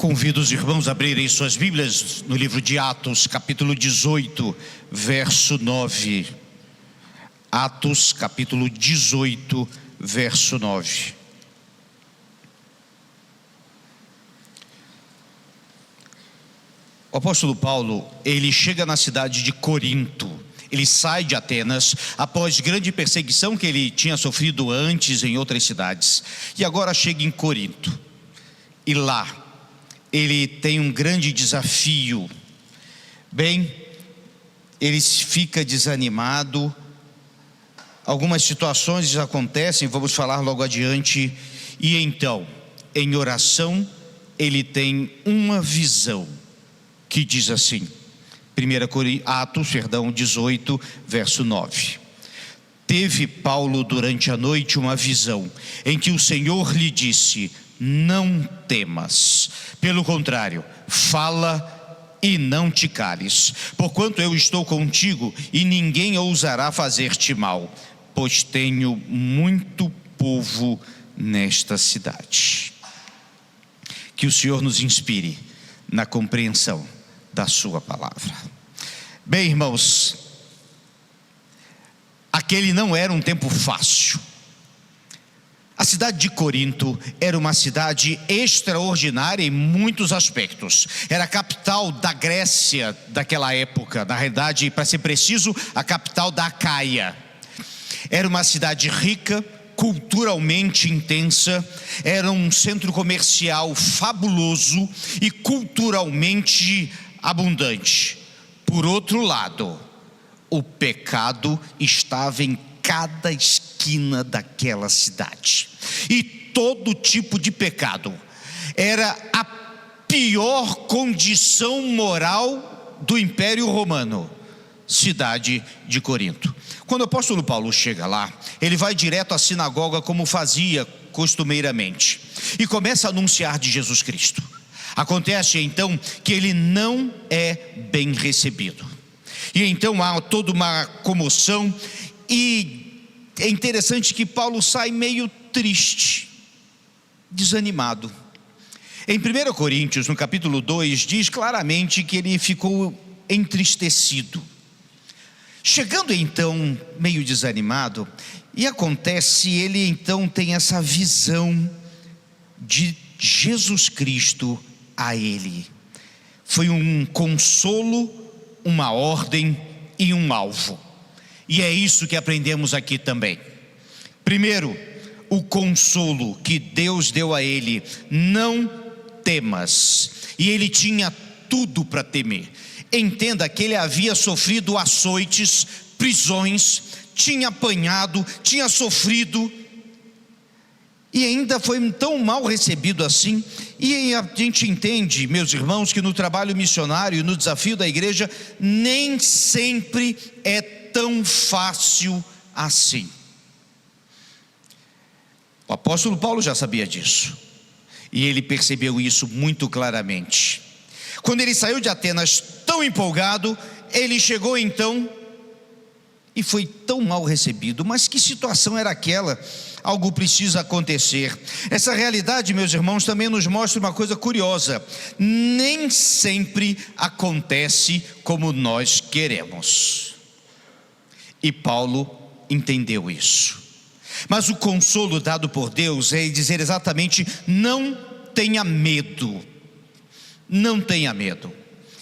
Convido os irmãos a abrirem suas Bíblias no livro de Atos, capítulo 18, verso 9. Atos, capítulo 18, verso 9. O apóstolo Paulo, ele chega na cidade de Corinto. Ele sai de Atenas após grande perseguição que ele tinha sofrido antes em outras cidades. E agora chega em Corinto. E lá ele tem um grande desafio. Bem, ele fica desanimado. Algumas situações acontecem, vamos falar logo adiante. E então, em oração, ele tem uma visão que diz assim, Atos 18, verso 9. Teve Paulo durante a noite uma visão, em que o Senhor lhe disse: não temas, pelo contrário, fala e não te cales, porquanto eu estou contigo e ninguém ousará fazer-te mal, pois tenho muito povo nesta cidade. Que o Senhor nos inspire na compreensão da sua palavra. Bem, irmãos, aquele não era um tempo fácil. A cidade de Corinto era uma cidade extraordinária em muitos aspectos. Era a capital da Grécia daquela época, na realidade, para ser preciso, a capital da Acaia. Era uma cidade rica, culturalmente intensa, era um centro comercial fabuloso e culturalmente abundante. Por outro lado, o pecado estava em cada esquina daquela cidade, e todo tipo de pecado. Era a pior condição moral do Império Romano, cidade de Corinto. Quando o apóstolo Paulo chega lá, ele vai direto à sinagoga, como fazia costumeiramente, e começa a anunciar de Jesus Cristo. Acontece então que ele não é bem recebido, e então há toda uma comoção. E é interessante que Paulo sai meio triste, desanimado. Em 1 Coríntios, no capítulo 2, diz claramente que ele ficou entristecido. Chegando então meio desanimado, e acontece, ele então tem essa visão de Jesus Cristo a ele. Foi um consolo, uma ordem e um alvo. E é isso que aprendemos aqui também. Primeiro, o consolo que Deus deu a ele: não temas. E ele tinha tudo para temer. Entenda que ele havia sofrido açoites, prisões, tinha apanhado, tinha sofrido, e ainda foi tão mal recebido assim. E a gente entende, meus irmãos, que no trabalho missionário e no desafio da igreja, nem sempre é tão fácil assim. O apóstolo Paulo já sabia disso, e ele percebeu isso muito claramente. Quando ele saiu de Atenas tão empolgado, ele chegou então e foi tão mal recebido. Mas que situação era aquela? Algo precisa acontecer. Essa realidade, meus irmãos, também nos mostra uma coisa curiosa: nem sempre acontece como nós queremos. E Paulo entendeu isso. Mas o consolo dado por Deus é dizer exatamente: não tenha medo, não tenha medo,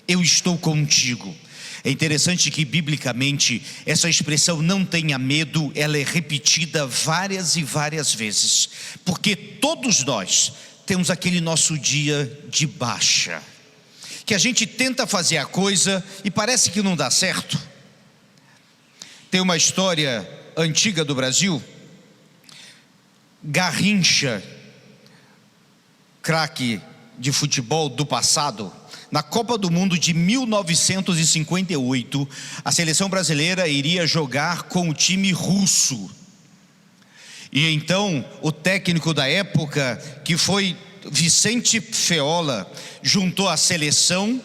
eu estou contigo. É interessante que biblicamente essa expressão não tenha medo, ela é repetida várias e várias vezes, porque todos nós temos aquele nosso dia de baixa, que a gente tenta fazer a coisa e parece que não dá certo. Tem uma história antiga do Brasil. Garrincha, craque de futebol do passado, na Copa do Mundo de 1958, a seleção brasileira iria jogar com o time russo. E então o técnico da época, que foi Vicente Feola, juntou a seleção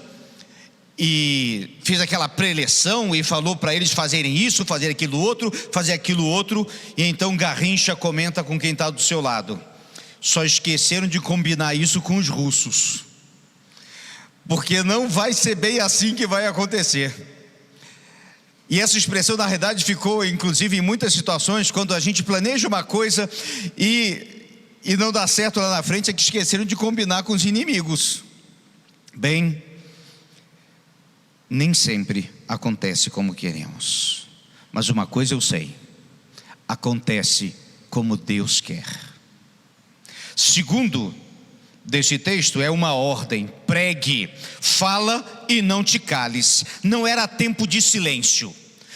e fez aquela preleção e falou para eles fazerem isso, fazer aquilo outro, fazer aquilo outro. E então Garrincha comenta com quem está do seu lado: só esqueceram de combinar isso com os russos. porque não vai ser bem assim que vai acontecer. E essa expressão, na realidade, ficou inclusive em muitas situações, quando a gente planeja uma coisa e não dá certo lá na frente, é que esqueceram de combinar com os inimigos. Bem, nem sempre acontece como queremos, mas uma coisa eu sei: acontece como Deus quer. Segundo deste texto é uma ordem: pregue, fala e não te cales. Não era tempo de silêncio.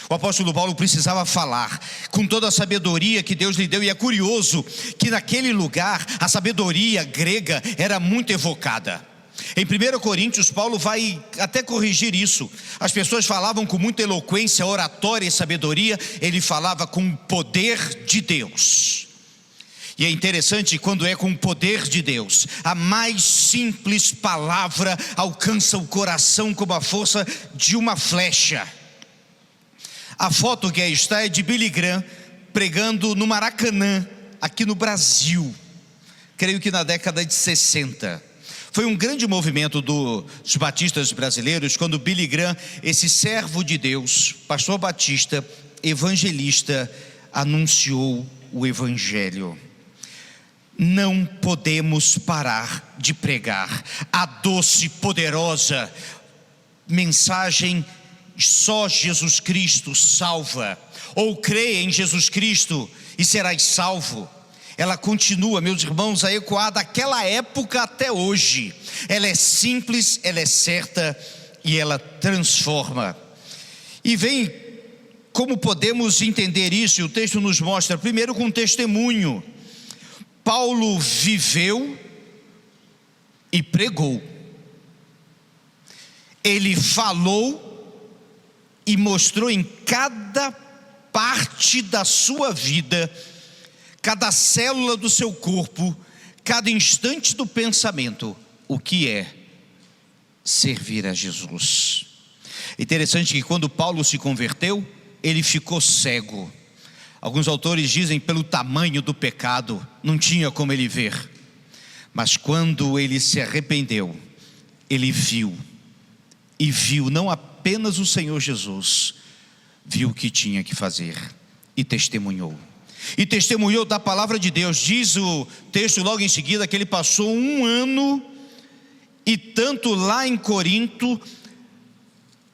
O apóstolo Paulo precisava falar com toda a sabedoria que Deus lhe deu. E é curioso que naquele lugar a sabedoria grega era muito evocada. Em 1 Coríntios, Paulo vai até corrigir isso. As pessoas falavam com muita eloquência, oratória e sabedoria. Ele falava com o poder de Deus. E é interessante quando é com o poder de Deus. A mais simples palavra alcança o coração como a força de uma flecha. A foto que aí está é de Billy Graham pregando no Maracanã, aqui no Brasil. Creio que na década de 60. Foi um grande movimento dos batistas brasileiros, quando Billy Graham, esse servo de Deus, pastor batista, evangelista, anunciou o evangelho. Não podemos parar de pregar a doce, poderosa mensagem: só Jesus Cristo salva, ou creia em Jesus Cristo e serás salvo. Ela continua, meus irmãos, a ecoar daquela época até hoje. Ela é simples, ela é certa e ela transforma. E vem, como podemos entender isso? O texto nos mostra, primeiro, com testemunho. Paulo viveu e pregou. Ele falou e mostrou em cada parte da sua vida, cada célula do seu corpo, cada instante do pensamento, o que é servir a Jesus. Interessante que quando Paulo se converteu, ele ficou cego. Alguns autores dizem pelo tamanho do pecado, não tinha como ele ver. Mas quando ele se arrependeu, ele viu. E viu não apenas o Senhor Jesus, viu o que tinha que fazer e testemunhou. E testemunhou da palavra de Deus. Diz o texto logo em seguida que ele passou 1 ano e tanto lá em Corinto,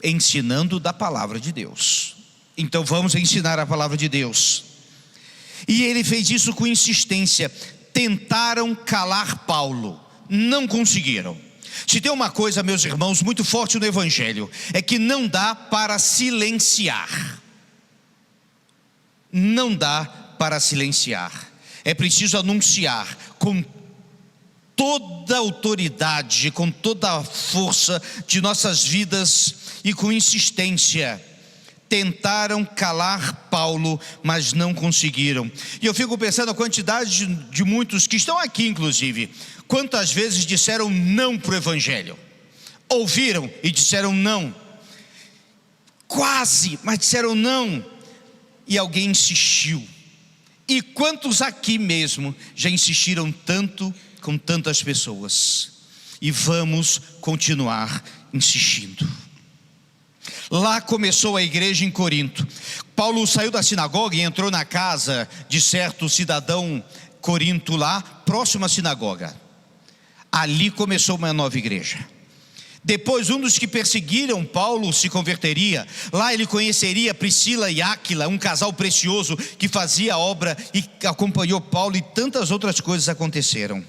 ensinando da palavra de Deus. Então vamos ensinar a palavra de Deus. E ele fez isso com insistência. Tentaram calar Paulo, não conseguiram. Se tem uma coisa, meus irmãos, muito forte no evangelho, é que não dá para silenciar. Não dá para silenciar. É preciso anunciar com toda a autoridade, com toda a força de nossas vidas e com insistência. Tentaram calar Paulo, mas não conseguiram. E eu fico pensando a quantidade de muitos que estão aqui, inclusive, quantas vezes disseram não para o evangelho, ouviram e disseram não, quase, mas disseram não, e alguém insistiu. E quantos aqui mesmo já insistiram tanto com tantas pessoas? E vamos continuar insistindo. Lá começou a igreja em Corinto. Paulo saiu da sinagoga e entrou na casa de certo cidadão corinto lá, próximo à sinagoga. Ali começou uma nova igreja. Depois um dos que perseguiram Paulo se converteria. Lá ele conheceria Priscila e Áquila, um casal precioso que fazia a obra e acompanhou Paulo, e tantas outras coisas aconteceram.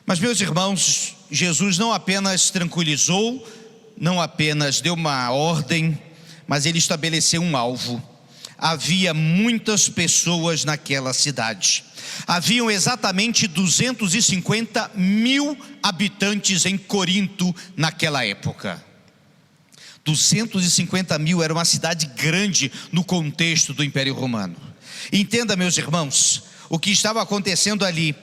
Mas, meus irmãos, Jesus não apenas tranquilizou, não apenas deu uma ordem, mas ele estabeleceu um alvo. Havia muitas pessoas naquela cidade. Haviam exatamente 250 mil habitantes em Corinto naquela época. 250 mil, era uma cidade grande no contexto do Império Romano. Entenda, meus irmãos, o que estava acontecendo ali.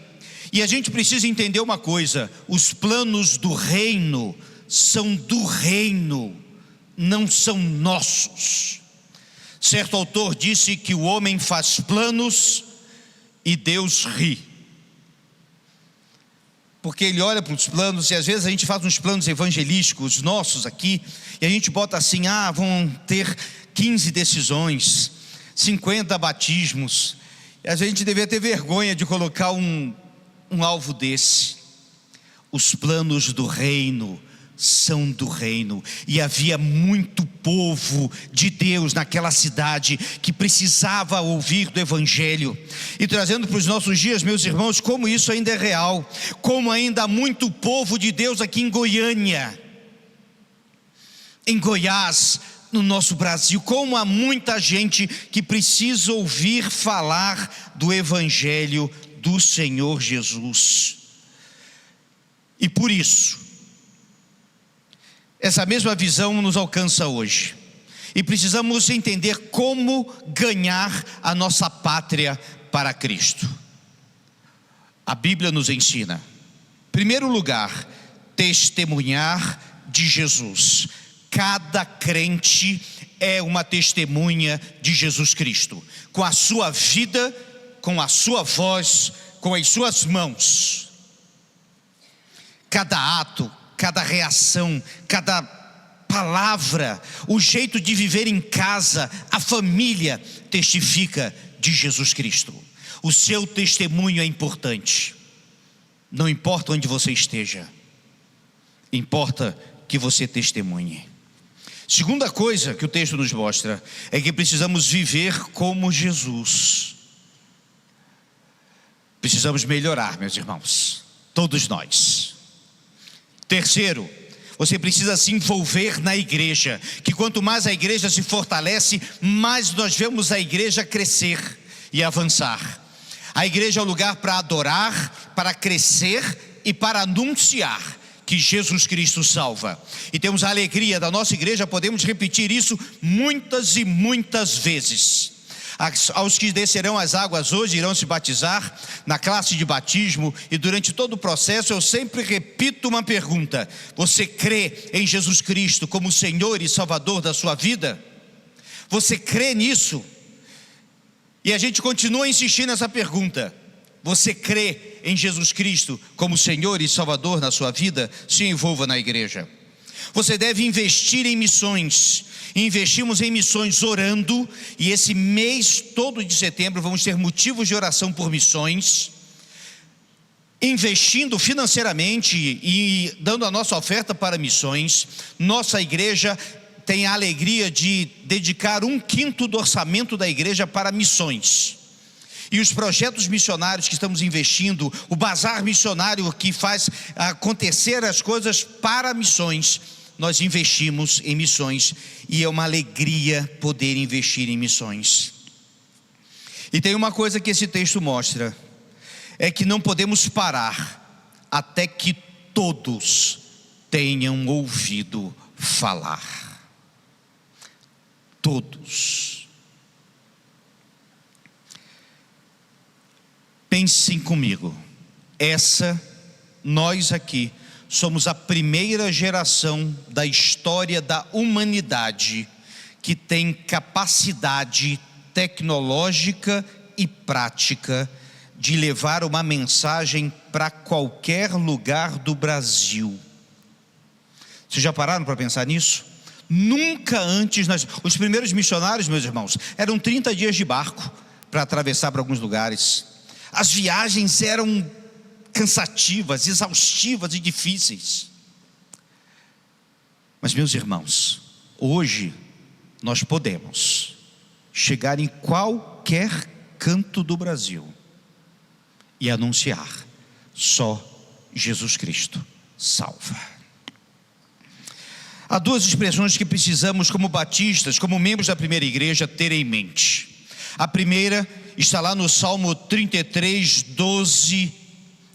E a gente precisa entender uma coisa: os planos do reino são do reino, não são nossos. Certo autor disse que o homem faz planos e Deus ri. porque Ele olha para os planos, e às vezes a gente faz uns planos evangelísticos nossos aqui, e a gente bota assim: vão ter 15 decisões, 50 batismos. E a gente deveria ter vergonha de colocar um alvo desse. Os planos do reino são do reino, e havia muito povo de Deus naquela cidade que precisava ouvir do evangelho. E trazendo para os nossos dias, meus irmãos, como isso ainda é real, como ainda há muito povo de Deus aqui em Goiânia, em Goiás, no nosso Brasil, como há muita gente que precisa ouvir falar do evangelho do Senhor Jesus. E por isso, essa mesma visão nos alcança hoje, e precisamos entender como ganhar a nossa pátria para Cristo. A Bíblia nos ensina, em primeiro lugar, testemunhar de Jesus. Cada crente é uma testemunha de Jesus Cristo, com a sua vida, com a sua voz, com as suas mãos. Cada ato, cada reação, cada palavra, o jeito de viver em casa, a família, testifica de Jesus Cristo. O seu testemunho é importante. Não importa onde você esteja, importa que você testemunhe. Segunda coisa que o texto nos mostra é que precisamos viver como Jesus. Precisamos melhorar, meus irmãos, todos nós. Terceiro, você precisa se envolver na igreja, que quanto mais a igreja se fortalece, mais nós vemos a igreja crescer e avançar. A igreja é o lugar para adorar, para crescer e para anunciar que Jesus Cristo salva. E temos a alegria da nossa igreja, podemos repetir isso muitas e muitas vezes. Aos que descerão as águas hoje irão se batizar na classe de batismo, e durante todo o processo eu sempre repito uma pergunta: você crê em Jesus Cristo como Senhor e Salvador da sua vida? Você crê nisso? E a gente continua insistindo nessa pergunta: você crê em Jesus Cristo como Senhor e Salvador na sua vida? Se envolva na igreja. Você deve investir em missões. Investimos em missões orando, e esse mês todo de setembro vamos ter motivos de oração por missões, investindo financeiramente e dando a nossa oferta para missões. Nossa igreja tem a alegria de dedicar 1/5 do orçamento da igreja para missões. E os projetos missionários que estamos investindo, o bazar missionário que faz acontecer as coisas para missões, nós investimos em missões, e é uma alegria poder investir em missões. E tem uma coisa que esse texto mostra, é que não podemos parar até que todos tenham ouvido falar. Todos. Pensem comigo, nós aqui somos a primeira geração da história da humanidade que tem capacidade tecnológica e prática de levar uma mensagem para qualquer lugar do Brasil. Vocês já pararam para pensar nisso? Nunca antes, os primeiros missionários, meus irmãos, eram 30 dias de barco para atravessar para alguns lugares. As viagens eram cansativas, exaustivas e difíceis. Mas, meus irmãos, hoje nós podemos chegar em qualquer canto do Brasil e anunciar: só Jesus Cristo salva. Há duas expressões que precisamos, como batistas, como membros da primeira igreja, ter em mente. A primeira está lá no Salmo 33, 12,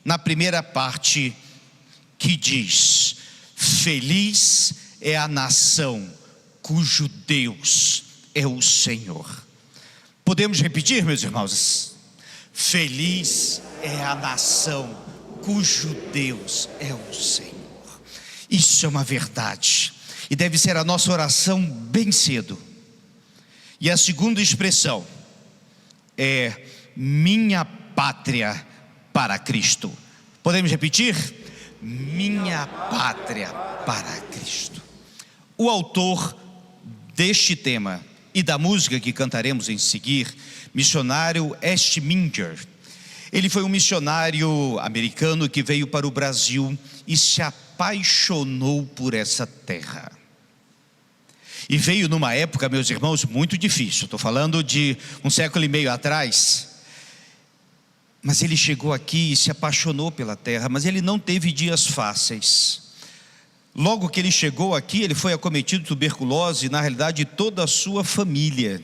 na primeira parte, que diz: feliz é a nação cujo Deus é o Senhor. Podemos repetir, meus irmãos? Feliz é a nação cujo Deus é o Senhor. Isso é uma verdade, e deve ser a nossa oração bem cedo. E a segunda expressão é: minha pátria para Cristo. Podemos repetir? minha pátria para Cristo. O autor deste tema e da música que cantaremos em seguir, missionário Estminger, ele foi um missionário americano que veio para o Brasil e se apaixonou por essa terra. E veio numa época, meus irmãos, muito difícil. Estou falando de 1,5 século atrás. Mas ele chegou aqui e se apaixonou pela terra, mas ele não teve dias fáceis. Logo que ele chegou aqui, ele foi acometido de tuberculose, e na realidade toda a sua família.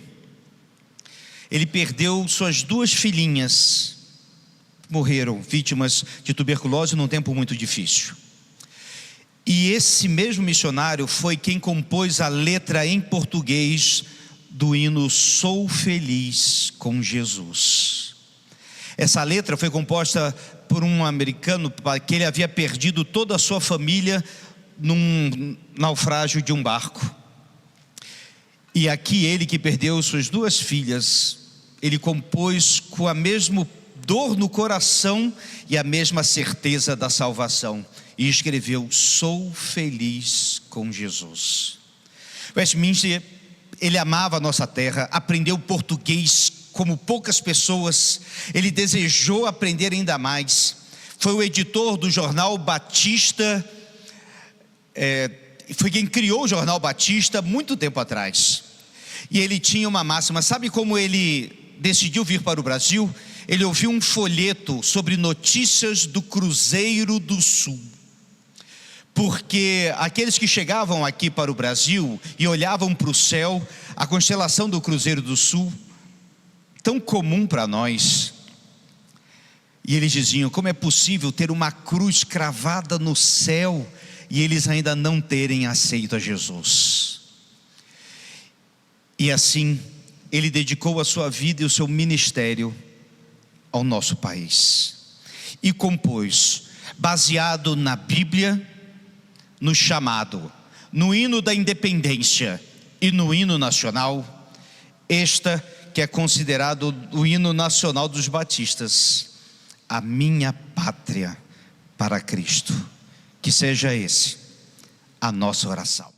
Ele perdeu suas 2 filhinhas, morreram vítimas de tuberculose num tempo muito difícil. E esse mesmo missionário foi quem compôs a letra em português do hino Sou Feliz com Jesus. Essa letra foi composta por um americano que ele havia perdido toda a sua família num naufrágio de um barco. E aqui ele, que perdeu suas 2 filhas, ele compôs com a mesma dor no coração e a mesma certeza da salvação, e escreveu: Sou feliz com Jesus. Westminster, ele amava a nossa terra, aprendeu português como poucas pessoas, ele desejou aprender ainda mais. Foi o editor do jornal Batista, foi quem criou o jornal Batista muito tempo atrás. E ele tinha uma máxima. Sabe como ele decidiu vir para o Brasil? Ele ouviu um folheto sobre notícias do Cruzeiro do Sul. Porque aqueles que chegavam aqui para o Brasil e olhavam para o céu, a constelação do Cruzeiro do Sul, tão comum para nós, e eles diziam: como é possível ter uma cruz cravada no céu e eles ainda não terem aceito a Jesus? E assim ele dedicou a sua vida e o seu ministério ao nosso país, e compôs, baseado na Bíblia, no chamado, no hino da independência e no hino nacional, esta que é considerado o hino nacional dos batistas: a minha pátria para Cristo. Que seja esse a nossa oração.